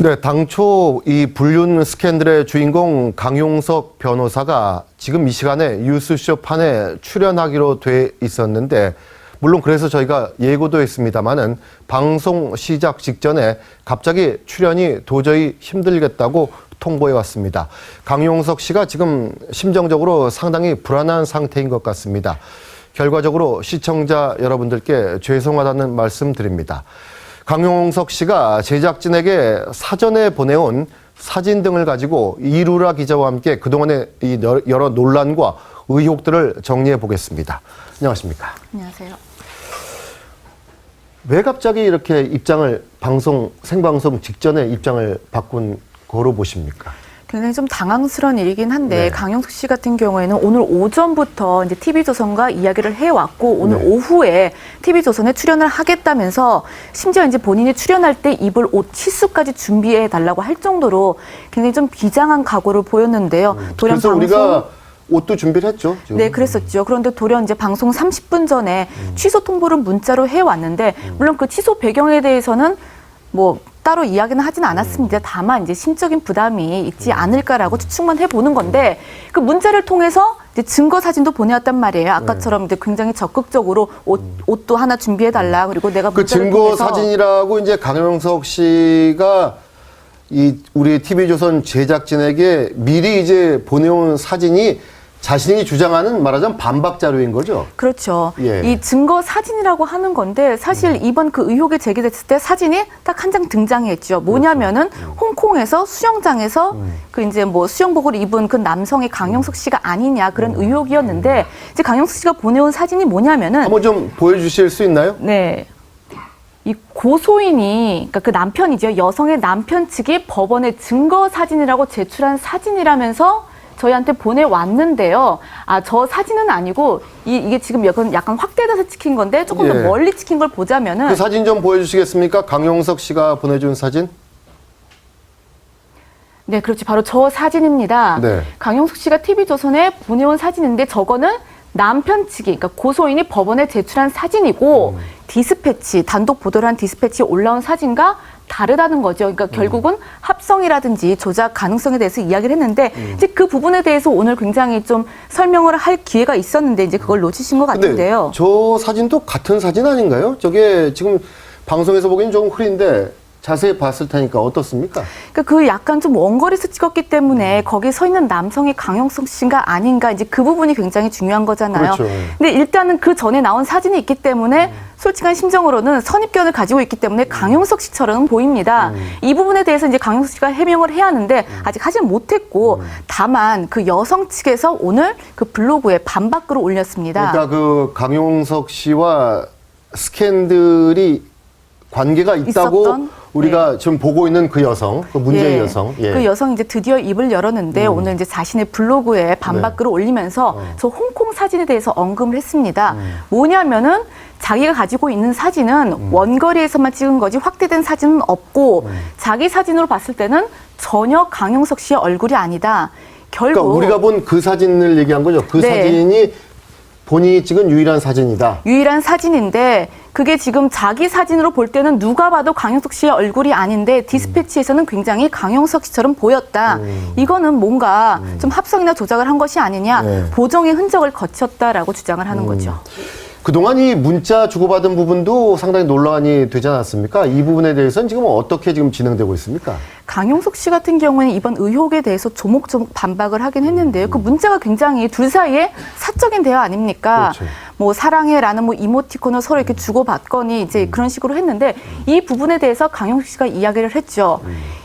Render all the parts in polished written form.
네, 당초 이 불륜 스캔들의 주인공 강용석 변호사가 지금 이 시간에 뉴스쇼 판에 출연하기로 돼 있었는데, 물론 그래서 저희가 예고도 했습니다마는 방송 시작 직전에 갑자기 출연이 도저히 힘들겠다고 통보해 왔습니다. 강용석 씨가 지금 심정적으로 상당히 불안한 상태인 것 같습니다. 결과적으로 시청자 여러분들께 죄송하다는 말씀 드립니다. 강용석 씨가 제작진에게 사전에 보내온 사진 등을 가지고 이루라 기자와 함께 그동안의 이 여러 논란과 의혹들을 정리해 보겠습니다. 안녕하십니까? 안녕하세요. 왜 갑자기 이렇게 생방송 직전에 입장을 바꾼 거로 보십니까? 굉장히 좀 당황스러운 일이긴 한데, 네. 강용석 씨 같은 경우에는 오늘 오전부터 이제 TV조선과 이야기를 해왔고, 오늘 네. 오후에 TV조선에 출연을 하겠다면서, 심지어 이제 본인이 출연할 때 입을 옷 치수까지 준비해 달라고 할 정도로 굉장히 좀 비장한 각오를 보였는데요. 그래서 우리가 옷도 준비를 했죠. 지금. 네, 그랬었죠. 그런데 돌연 이제 방송 30분 전에 취소 통보를 문자로 해왔는데, 물론 그 취소 배경에 대해서는 뭐 따로 이야기는 하진 않았습니다. 다만 이제 심적인 부담이 있지 않을까라고 추측만 해보는 건데, 그 문자를 통해서 이제 증거 사진도 보내왔단 말이에요. 아까처럼 이제 굉장히 적극적으로 옷도 하나 준비해달라. 그리고 내가 그 문자를 증거 통해서 사진이라고 이제 강용석 씨가 우리 TV조선 제작진에게 미리 이제 보내온 사진이 자신이 주장하는 말하자면 반박 자료인 거죠. 그렇죠. 예. 이 증거 사진이라고 하는 건데, 사실 이번 그 의혹이 제기됐을 때 사진이 딱 한 장 등장했죠. 뭐냐면은 홍콩에서 수영장에서 그 이제 뭐 수영복을 입은 그 남성이 강용석 씨가 아니냐, 그런 의혹이었는데, 이제 강용석 씨가 보내온 사진이 뭐냐면은 한번 좀 보여주실 수 있나요? 네. 이 고소인이, 그러니까 그 남편이죠. 여성의 남편 측이 법원에 증거 사진이라고 제출한 사진이라면서 저희한테 보내왔는데요. 저 사진은 아니고, 이게 지금 약간 확대돼서 찍힌 건데, 조금 더 멀리 찍힌 걸 보자면은. 그 사진 좀 보여주시겠습니까? 강용석 씨가 보내준 사진? 네, 그렇지. 바로 저 사진입니다. 네. 강용석 씨가 TV조선에 보내온 사진인데, 저거는 남편 측이, 그러니까 고소인이 법원에 제출한 사진이고, 디스패치, 단독 보도를 한 디스패치에 올라온 사진과 다르다는 거죠. 그러니까 결국은 합성이라든지 조작 가능성에 대해서 이야기를 했는데, 이제 그 부분에 대해서 오늘 굉장히 좀 설명을 할 기회가 있었는데, 이제 그걸 놓치신 것 같은데요. 저 사진도 같은 사진 아닌가요? 저게 지금 방송에서 보기엔 좀 흐린데 자세히 봤을 테니까 어떻습니까? 그러니까 그 약간 좀 원거리에서 찍었기 때문에 거기 서 있는 남성이 강용석 씨가 아닌가, 이제 그 부분이 굉장히 중요한 거잖아요. 그렇죠. 근데 일단은 그 전에 나온 사진이 있기 때문에 솔직한 심정으로는 선입견을 가지고 있기 때문에 강용석 씨처럼 보입니다. 이 부분에 대해서 이제 강용석 씨가 해명을 해야 하는데 아직 하지 못했고, 다만 그 여성 측에서 오늘 그 블로그에 반박글을 올렸습니다. 그러니까 그 강용석 씨와 스캔들이 관계가 있다고 있었던? 우리가 지금 보고 있는 그 여성, 그 문제의 여성. 예. 그 여성이 이제 드디어 입을 열었는데, 오늘 이제 자신의 블로그에 반박글을 올리면서 저 홍콩 사진에 대해서 언급을 했습니다. 뭐냐면은 자기가 가지고 있는 사진은 원거리에서만 찍은 거지 확대된 사진은 없고, 자기 사진으로 봤을 때는 전혀 강용석 씨의 얼굴이 아니다. 결국 그러니까 우리가 본 그 사진을 얘기한 거죠. 그 사진이 본인이 찍은 유일한 사진이다. 유일한 사진인데, 그게 지금 자기 사진으로 볼 때는 누가 봐도 강용석 씨의 얼굴이 아닌데, 디스패치에서는 굉장히 강용석 씨처럼 보였다. 이거는 뭔가 좀 합성이나 조작을 한 것이 아니냐, 보정의 흔적을 거쳤다라고 주장을 하는 거죠. 그동안 이 문자 주고받은 부분도 상당히 논란이 되지 않았습니까? 이 부분에 대해서는 지금 어떻게 지금 진행되고 있습니까? 강용석 씨 같은 경우는 이번 의혹에 대해서 조목조목 반박을 하긴 했는데요. 그 문자가 굉장히 둘 사이에 사적인 대화 아닙니까? 그렇죠. 뭐 사랑해라는 뭐 이모티콘을 서로 이렇게 주고받거니 이제 그런 식으로 했는데, 이 부분에 대해서 강용석 씨가 이야기를 했죠.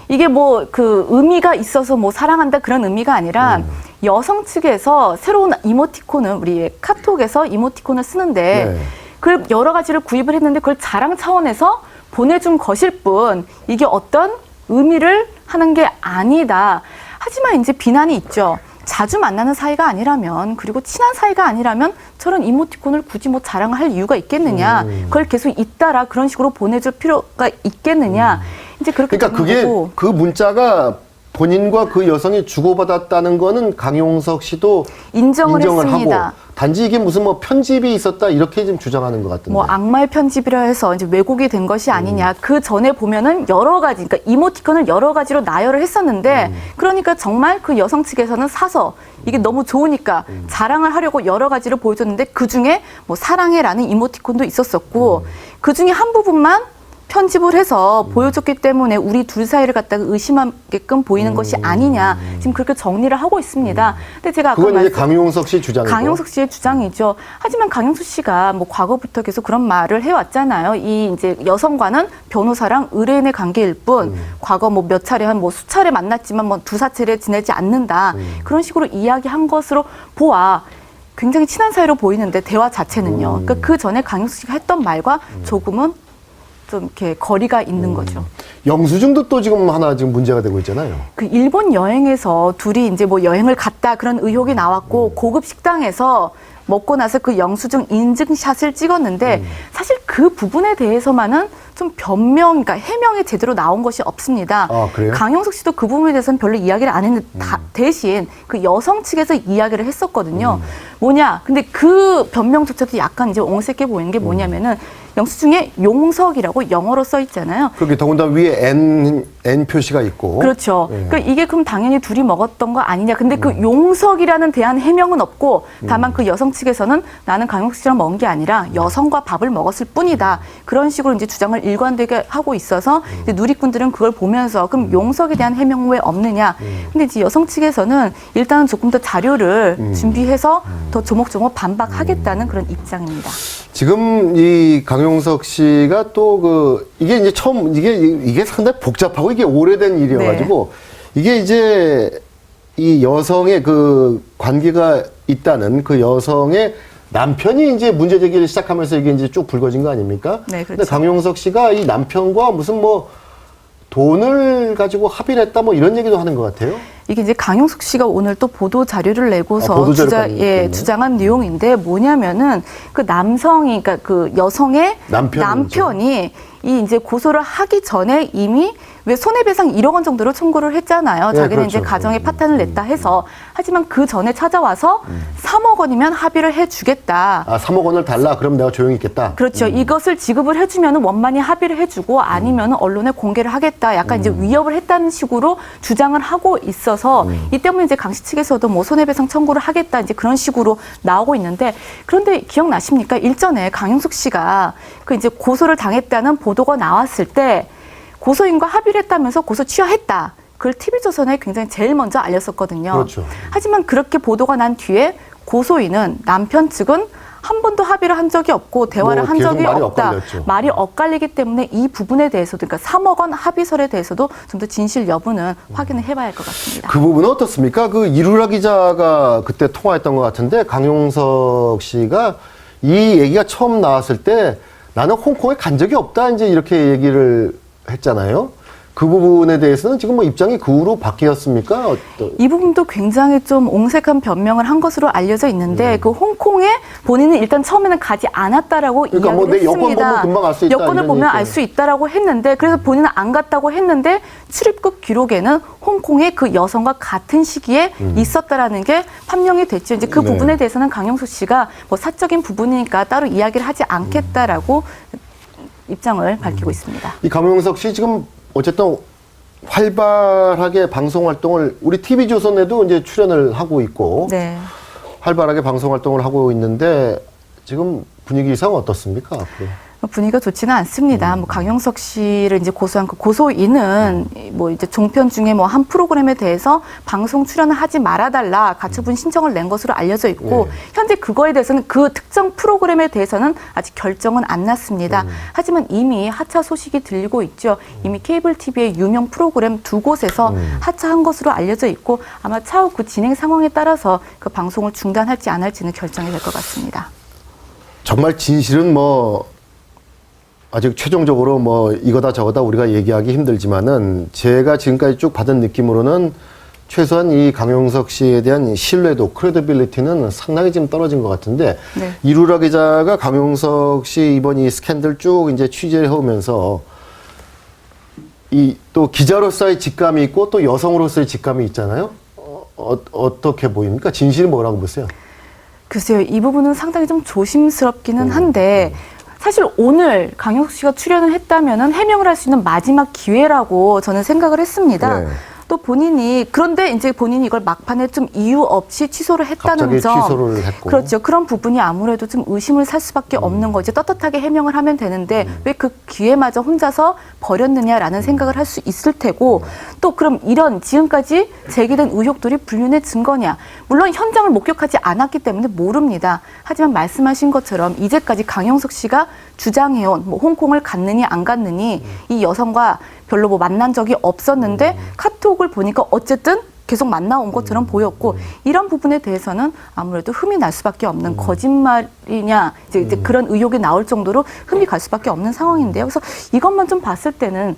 이게 뭐 그 의미가 있어서 뭐 사랑한다 그런 의미가 아니라, 여성 측에서 새로운 이모티콘을, 우리 카톡에서 이모티콘을 쓰는데 그걸 여러 가지를 구입을 했는데, 그걸 자랑 차원에서 보내준 것일 뿐, 이게 어떤 의미를 하는 게 아니다. 하지만 이제 비난이 있죠. 자주 만나는 사이가 아니라면, 그리고 친한 사이가 아니라면 저런 이모티콘을 굳이 뭐 자랑할 이유가 있겠느냐, 그걸 계속 잇따라 그런 식으로 보내줄 필요가 있겠느냐, 이제 그렇게 그러니까 그게 거고. 그 문자가 본인과 그 여성이 주고받았다는 거는 강용석 씨도 인정을 했습니다. 하고 단지 이게 무슨 뭐 편집이 있었다 이렇게 좀 주장하는 것 같은데. 뭐 악마의 편집이라 해서 이제 왜곡이 된 것이 아니냐. 그 전에 보면은 여러 가지, 그러니까 이모티콘을 여러 가지로 나열을 했었는데, 그러니까 정말 그 여성 측에서는 사서 이게 너무 좋으니까 자랑을 하려고 여러 가지를 보여줬는데 그 중에 뭐 사랑해라는 이모티콘도 있었었고, 그 중에 한 부분만 편집을 해서 보여줬기 때문에 우리 둘 사이를 갖다가 의심하게끔 보이는 것이 아니냐. 지금 그렇게 정리를 하고 있습니다. 근데 제가 아까 그건 이제 강용석 씨 주장이고. 강용석 씨의 주장이죠. 하지만 강용석 씨가 뭐 과거부터 계속 그런 말을 해왔잖아요. 이 이제 여성과는 변호사랑 의뢰인의 관계일 뿐, 과거 뭐 몇 차례 한 뭐 수차례 만났지만 뭐 두사 차례 지내지 않는다. 그런 식으로 이야기한 것으로 보아 굉장히 친한 사이로 보이는데 대화 자체는요. 그러니까 그 전에 강용석 씨가 했던 말과 조금은 좀 이렇게 거리가 있는 거죠. 영수증도 또 지금 하나 지금 문제가 되고 있잖아요. 그 일본 여행에서 둘이 이제 뭐 여행을 갔다 그런 의혹이 나왔고 고급 식당에서 먹고 나서 그 영수증 인증샷을 찍었는데 사실 그 부분에 대해서만은 좀 변명, 그러니까 해명이 제대로 나온 것이 없습니다. 아, 그래요? 강용석 씨도 그 부분에 대해서는 별로 이야기를 안 했는데 대신 그 여성 측에서 이야기를 했었거든요. 뭐냐? 근데 그 변명조차도 약간 이제 옹색해 보이는 게 뭐냐면은 영수증에 용석이라고 영어로 써 있잖아요. 그렇게 더군다나 위에 N 표시가 있고. 그렇죠. 예. 그러니까 이게 그럼 당연히 둘이 먹었던 거 아니냐. 근데 그 용석이라는 대한 해명은 없고 다만 그 여성 측에서는 나는 강용석 씨랑 먹은 게 아니라 여성과 밥을 먹었을 뿐이다. 그런 식으로 이제 주장을 일관되게 하고 있어서 이제 누리꾼들은 그걸 보면서 그럼 용석에 대한 해명은 왜 없느냐. 근데 이제 여성 측에서는 일단은 조금 더 자료를 준비해서 더 조목조목 반박하겠다는 그런 입장입니다. 지금 이 강용석 씨가 또 이게 이제 처음 이게 상당히 복잡하고 이게 오래된 일이어가지고 이게 이제 이 여성의 그 관계가 있다는 그 여성의 남편이 이제 문제 제기를 시작하면서 이게 이제 쭉 불거진 거 아닙니까? 네, 그렇죠. 근데 강용석 씨가 이 남편과 무슨 뭐 돈을 가지고 합의를 했다 뭐 이런 얘기도 하는 것 같아요. 이게 이제 강용석 씨가 오늘 또 보도 자료를 내고서 보도 자료까지 있군요. 주장한 내용인데 뭐냐면은 그 남성이, 그러니까 그 여성의 남편이 이 이제 고소를 하기 전에 이미 왜 손해배상 1억 원 정도를 청구를 했잖아요. 네, 자기는 그렇죠. 이제 가정에 파탄을 냈다 해서. 하지만 그 전에 찾아와서 3억 원이면 합의를 해주겠다. 아, 3억 원을 달라. 그럼 내가 조용히 있겠다. 그렇죠. 이것을 지급을 해주면 원만히 합의를 해주고 아니면 언론에 공개를 하겠다. 약간 이제 위협을 했다는 식으로 주장을 하고 있어서 이 때문에 이제 강 씨 측에서도 뭐 손해배상 청구를 하겠다. 이제 그런 식으로 나오고 있는데 그런데 기억나십니까? 일전에 강용석 씨가 그 이제 고소를 당했다는 보도가 나왔을 때 고소인과 합의를 했다면서 고소 취하했다. 그걸 TV조선에 굉장히 제일 먼저 알렸었거든요. 그렇죠. 하지만 그렇게 보도가 난 뒤에 고소인은 남편 측은 한 번도 합의를 한 적이 없고 대화를 뭐 한 적이 말이 없다. 엇갈렸죠. 말이 엇갈리기 때문에 이 부분에 대해서도 그러니까 3억 원 합의설에 대해서도 좀 더 진실 여부는 확인을 해봐야 할 것 같습니다. 그 부분은 어떻습니까? 그 이루라 기자가 그때 통화했던 것 같은데 강용석 씨가 이 얘기가 처음 나왔을 때 나는 홍콩에 간 적이 없다 이제 이렇게 얘기를 했잖아요. 그 부분에 대해서는 지금 뭐 입장이 그 후로 바뀌었습니까? 이 부분도 굉장히 좀 옹색한 변명을 한 것으로 알려져 있는데 그 홍콩에 본인은 일단 처음에는 가지 않았다라고 그러니까 이야기를 뭐 내 여권 했습니다. 보면 금방 알 수 있다, 여권을 이런 보면 얘기죠. 알 수 있다라고 했는데 그래서 본인은 안 갔다고 했는데 출입국 기록에는 홍콩에 그 여성과 같은 시기에 있었다라는 게 판명이 됐죠. 이제 그 네. 부분에 대해서는 강용석 씨가 뭐 사적인 부분이니까 따로 이야기를 하지 않겠다라고 입장을 밝히고 있습니다. 이 강용석 씨 지금 어쨌든 활발하게 방송 활동을 우리 TV조선에도 이제 출연을 하고 있고 네. 활발하게 방송 활동을 하고 있는데 지금 분위기상 어떻습니까? 앞으로? 분위기가 좋지는 않습니다. 뭐 강용석 씨를 이제 고소한 그 고소인은 뭐 이제 종편 중에 뭐 한 프로그램에 대해서 방송 출연을 하지 말아달라 가처분 신청을 낸 것으로 알려져 있고 현재 그거에 대해서는 그 특정 프로그램에 대해서는 아직 결정은 안 났습니다. 하지만 이미 하차 소식이 들리고 있죠. 이미 케이블 TV의 유명 프로그램 두 곳에서 하차한 것으로 알려져 있고 아마 차후 그 진행 상황에 따라서 그 방송을 중단할지 안 할지는 결정이 될 것 같습니다. 정말 진실은 뭐 아직 최종적으로 뭐 이거다 저거다 우리가 얘기하기 힘들지만은 제가 지금까지 쭉 받은 느낌으로는 최소한 이 강용석 씨에 대한 신뢰도, 크레디빌리티는 상당히 지금 떨어진 것 같은데 네. 이루라 기자가 강용석 씨 이번 이 스캔들 쭉 이제 취재해 오면서 이 또 기자로서의 직감이 있고 또 여성으로서의 직감이 있잖아요. 어떻게 보입니까? 진실이 뭐라고 보세요? 글쎄요, 이 부분은 상당히 좀 조심스럽기는 한데 사실 오늘 강용석 씨가 출연을 했다면은 해명을 할 수 있는 마지막 기회라고 저는 생각을 했습니다. 네. 또 본인이 그런데 이제 본인이 이걸 막판에 좀 이유 없이 취소를 했다는 갑자기 점. 취소를 했고. 그렇죠. 그런 부분이 아무래도 좀 의심을 살 수밖에 없는 거지. 떳떳하게 해명을 하면 되는데 왜 그 기회마저 혼자서 버렸느냐라는 생각을 할 수 있을 테고 또 그럼 이런 지금까지 제기된 의혹들이 불륜의 증거냐. 물론 현장을 목격하지 않았기 때문에 모릅니다. 하지만 말씀하신 것처럼 이제까지 강용석 씨가 주장해온 뭐 홍콩을 갔느니 안 갔느니 이 여성과 별로 뭐 만난 적이 없었는데 카톡을 보니까 어쨌든 계속 만나온 것처럼 보였고 이런 부분에 대해서는 아무래도 흠이 날 수밖에 없는 거짓말이냐 이제 그런 의혹이 나올 정도로 흠이 갈 수밖에 없는 상황인데요. 그래서 이것만 좀 봤을 때는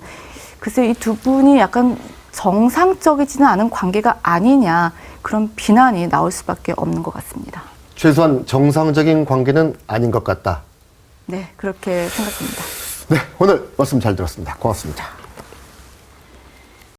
글쎄 이 두 분이 약간 정상적이지는 않은 관계가 아니냐 그런 비난이 나올 수밖에 없는 것 같습니다. 최소한 정상적인 관계는 아닌 것 같다. 네, 그렇게 생각합니다. 네, 오늘 말씀 잘 들었습니다. 고맙습니다.